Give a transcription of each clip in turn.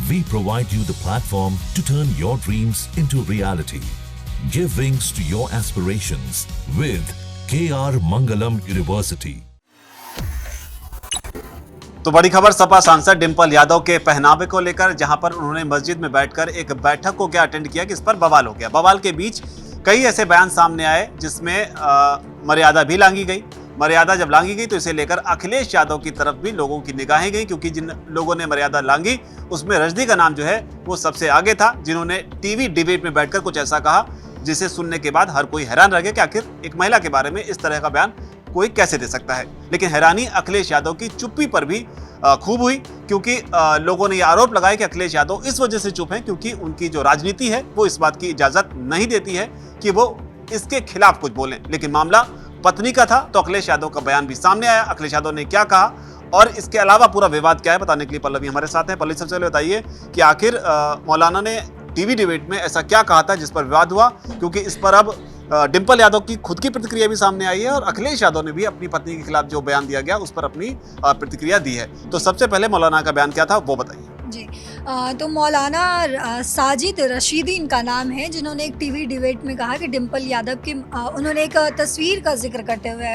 We provide you the platform to turn your dreams into reality. Give wings to your aspirations with KR Mangalam University. तो बड़ी खबर सपा सांसद डिंपल यादव के पहनावे को लेकर, जहां पर उन्होंने मस्जिद में बैठकर एक बैठक को क्या अटेंड किया कि इस पर बवाल हो गया। बवाल के बीच कई ऐसे बयान सामने आए जिसमें मर्यादा भी लांघी गई। मर्यादा जब लांघी गई तो इसे लेकर अखिलेश यादव की तरफ भी लोगों की निगाहें गई, क्योंकि जिन लोगों ने मर्यादा लांघी उसमें रजनी का नाम जो है वो सबसे आगे था, जिन्होंने टीवी डिबेट में बैठकर कुछ ऐसा कहा जिसे सुनने के बाद हर कोई हैरान रह गया कि आखिर एक महिला के बारे में इस तरह का बयान कोई कैसे दे सकता है। लेकिन हैरानी अखिलेश यादव की चुप्पी पर भी खूब हुई, क्योंकि लोगों ने यह आरोप लगाया कि अखिलेश यादव इस वजह से चुप हैं क्योंकि उनकी जो राजनीति है वो इस बात की इजाजत नहीं देती है कि वो इसके खिलाफ कुछ बोलें। लेकिन मामला पत्नी का था तो अखिलेश यादव का बयान भी सामने आया। अखिलेश यादव ने क्या कहा और इसके अलावा पूरा विवाद क्या है, बताने के लिए पल्लवी हमारे साथ है। पल्लवी, सबसे पहले बताइए कि आखिर मौलाना ने टीवी डिबेट में ऐसा क्या कहा था जिस पर विवाद हुआ, क्योंकि इस पर अब डिंपल यादव की खुद की प्रतिक्रिया भी सामने आई है और अखिलेश यादव ने भी अपनी पत्नी के खिलाफ जो बयान दिया गया उस पर अपनी प्रतिक्रिया दी है। तो सबसे पहले मौलाना का बयान क्या था वो बताइए। जी, तो मौलाना साजिद रशीदी इनका नाम है, जिन्होंने एक टीवी डिबेट में कहा कि डिंपल यादव की उन्होंने एक तस्वीर का जिक्र करते हुए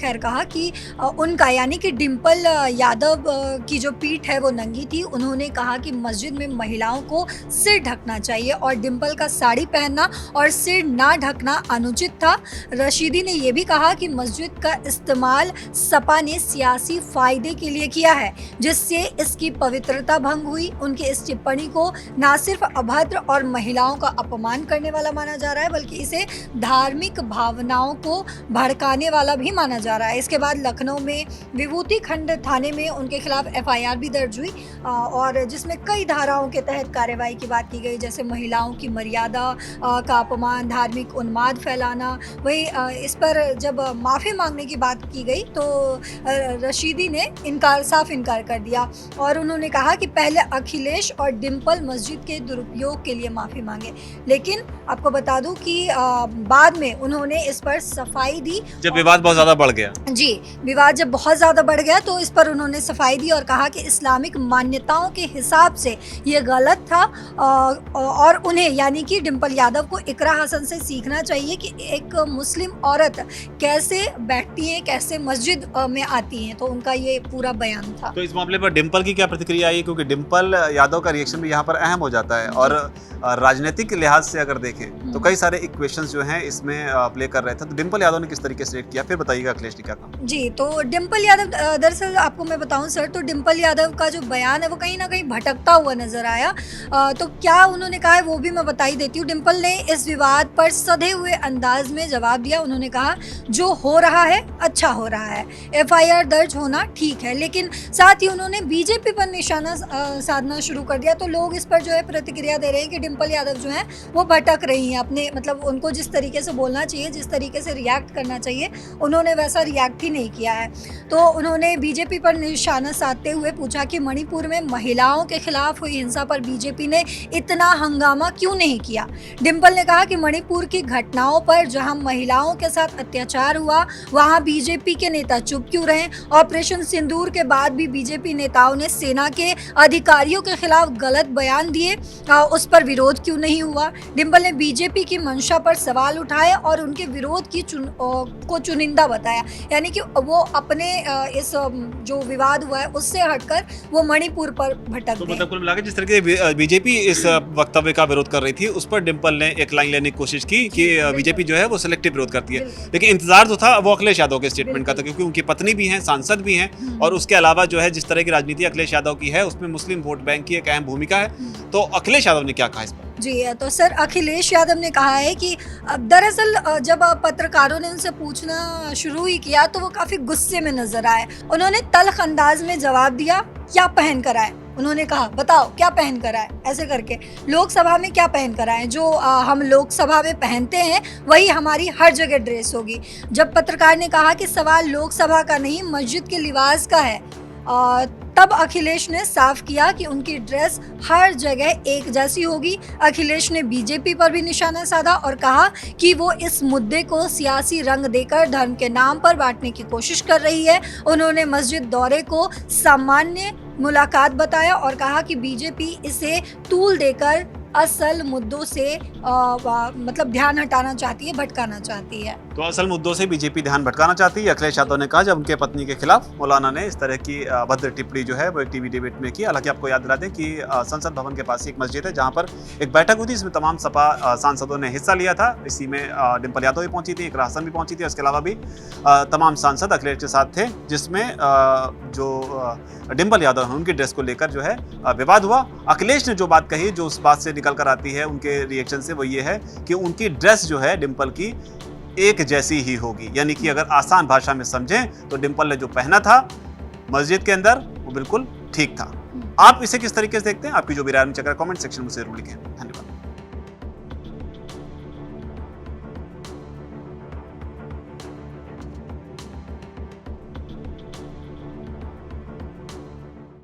खैर कहा कि उनका यानी कि डिंपल यादव की जो पीठ है वो नंगी थी। उन्होंने कहा कि मस्जिद में महिलाओं को सिर ढकना चाहिए और डिंपल का साड़ी पहनना और सिर ना ढकना अनुचित था। रशीदी ने यह भी कहा कि मस्जिद का इस्तेमाल सपा ने सियासी फायदे के लिए किया है, जिससे इसकी पवित्रता भंग हुई। उनकी इस टिप्पणी को ना सिर्फ अभद्र और महिलाओं का अपमान करने वाला माना जा रहा है, बल्कि इसे धार्मिक भावनाओं को भड़काने वाला भी माना जा रहा है। इसके बाद लखनऊ में विभूति खंड थाने में उनके खिलाफ FIR भी दर्ज हुई और जिसमें कई धाराओं के तहत कार्रवाई की बात की गई, जैसे महिलाओं की मर्यादा का अपमान, धार्मिक उन्माद फैलाना। वही इस पर जब माफ़ी मांगने की बात की गई तो रशीदी ने साफ इनकार कर दिया और उन्होंने कहा कि पहले अखिलेश और डिंपल मस्जिद के दुरुपयोग के लिए माफ़ी मांगे। लेकिन आपको बता दूं कि बाद में उन्होंने इस पर सफाई दी। जब विवाद बहुत ज़्यादा बढ़ गया, जी, विवाद जब बहुत ज़्यादा बढ़ गया तो इस पर उन्होंने सफाई दी और कहा कि इस्लामिक मान्यताओं के हिसाब से ये गलत था और उन्हें यानी कि डिंपल यादव को इकरा हसन से सीखना चाहिए कि एक मुस्लिम औरत कैसे बैठती है, कैसे मस्जिद में आती हैं। तो उनका ये पूरा बयान था। तो इस मामले पर डिंपल की क्या प्रतिक्रिया आई, क्योंकि डिंपल यादव का रिएक्शन भी यहाँ पर अहम हो जाता है और राजनीतिक लिहाज से अगर देखें तो कई सारे इक्वेशंस जो हैं इसमें प्ले कर रहे थे। तो डिंपल यादव ने किस तरीके से रिएक्ट किया, फिर बताइएगा अखिलेश ने क्या कहा। जी, तो डिंपल यादव दरअसल आपको मैं बताऊं सर, तो डिंपल यादव का जो बयान है वो कहीं ना कहीं भटकता हुआ नजर आया। तो क्या उन्होंने कहा है वो भी मैं बता ही देती हूँ। डिंपल ने इस विवाद पर सधे हुए अंदाज में जवाब दिया। उन्होंने कहा जो हो रहा है अच्छा हो रहा है, FIR दर्ज होना ठीक है, लेकिन साथ ही उन्होंने बीजेपी पर निशाना साधना शुरू कर दिया। तो लोग इस पर जो है प्रतिक्रिया दे रहे हैं कि डिंपल यादव जो है वो भटक रही हैं अपने, मतलब उनको जिस तरीके से बोलना चाहिए, जिस तरीके से रिएक्ट करना चाहिए, उन्होंने वैसा रिएक्ट ही नहीं किया है। तो उन्होंने बीजेपी पर निशाना साधते हुए पूछा कि मणिपुर में महिलाओं के खिलाफ हुई हिंसा पर बीजेपी ने इतना हंगामा क्यों नहीं किया। डिंपल ने कहा कि मणिपुर की घटनाओं पर जहां महिलाओं के साथ अत्याचार हुआ वहां बीजेपी के नेता चुप क्यों रहे। ऑपरेशन सिंदूर के बाद भी बीजेपी नेताओं ने सेना के अधिकारियों के खिलाफ गलत बयान दिए, उस पर विरोध क्यों नहीं हुआ। डिंपल ने बीजेपी की मंशा पर सवाल उठाए और उनके विरोध की को चुनिंदा बताया, यानी कि वो अपने इस जो विवाद हुआ है उससे हटकर वो मणिपुर पर भटक गए। मतलब कुल मिलाकर जिस तरह के बीजेपी इस वक्तव्य का विरोध कर रही थी उस पर डिंपल ने एक लाइन लेने की कोशिश की कि बीजेपी जो है वो सिलेक्टिव विरोध करती है। लेकिन इंतजार जो था वो अखिलेश यादव के स्टेटमेंट का था, क्योंकि उनकी पत्नी भी हैं, सांसद भी हैं और उसके अलावा जो है जिस तरह की राजनीति अखिलेश यादव की है उसमें मुस्लिम वोट बैंक की एक अहम भूमिका है। तो अखिलेश यादव ने क्या कहा इस पर? जी, तो सर अखिलेश यादव ने कहा है कि दरअसल जब पत्रकारों ने उनसे पूछना शुरू ही किया तो वो काफ़ी गुस्से में नजर आए। उन्होंने तल्ख अंदाज में जवाब दिया, क्या पहन कर आए। उन्होंने कहा बताओ क्या पहन कर आए, ऐसे करके लोकसभा में क्या पहन कर आए, जो हम लोकसभा में पहनते हैं वही हमारी हर जगह ड्रेस होगी। जब पत्रकार ने कहा कि सवाल लोकसभा का नहीं मस्जिद के लिबास का है, तब अखिलेश ने साफ किया कि उनकी ड्रेस हर जगह एक जैसी होगी। अखिलेश ने बीजेपी पर भी निशाना साधा और कहा कि वो इस मुद्दे को सियासी रंग देकर धर्म के नाम पर बांटने की कोशिश कर रही है। उन्होंने मस्जिद दौरे को सामान्य मुलाकात बताया और कहा कि बीजेपी इसे तूल देकर असल मुद्दों से मतलब ध्यान हटाना चाहती है, भटकाना चाहती है। तो असल मुद्दों से बीजेपी ध्यान भटकाना चाहती है, अखिलेश यादव ने कहा जब उनके पत्नी के खिलाफ मौलाना ने इस तरह की अभद्र टिप्पणी जो है वो एक टीवी डिबेट में की। हालांकि आपको याद दिला दें कि संसद भवन के पास ही एक मस्जिद है जहां पर एक बैठक हुई थी, इसमें तमाम सपा सांसदों ने हिस्सा लिया था। इसी में डिम्पल यादव भी पहुंची थी, इकरा हसन भी पहुंची थी, इसके अलावा भी तमाम सांसद अखिलेश के साथ थे, जिसमें जो डिम्पल यादव हैं उनकी ड्रेस को लेकर जो है विवाद हुआ। अखिलेश ने जो बात कही, जो उस बात से निकल कर आती है उनके रिएक्शन से, वो ये है कि उनकी ड्रेस जो है डिम्पल की एक जैसी ही होगी। यानी कि अगर आसान भाषा में समझें तो डिम्पल ने जो पहना था मस्जिद के अंदर वो बिल्कुल ठीक था। आप इसे किस तरीके से देखते हैं? आपकी जो भी राय है कमेंट सेक्शन में जरूर लिखें। धन्यवाद।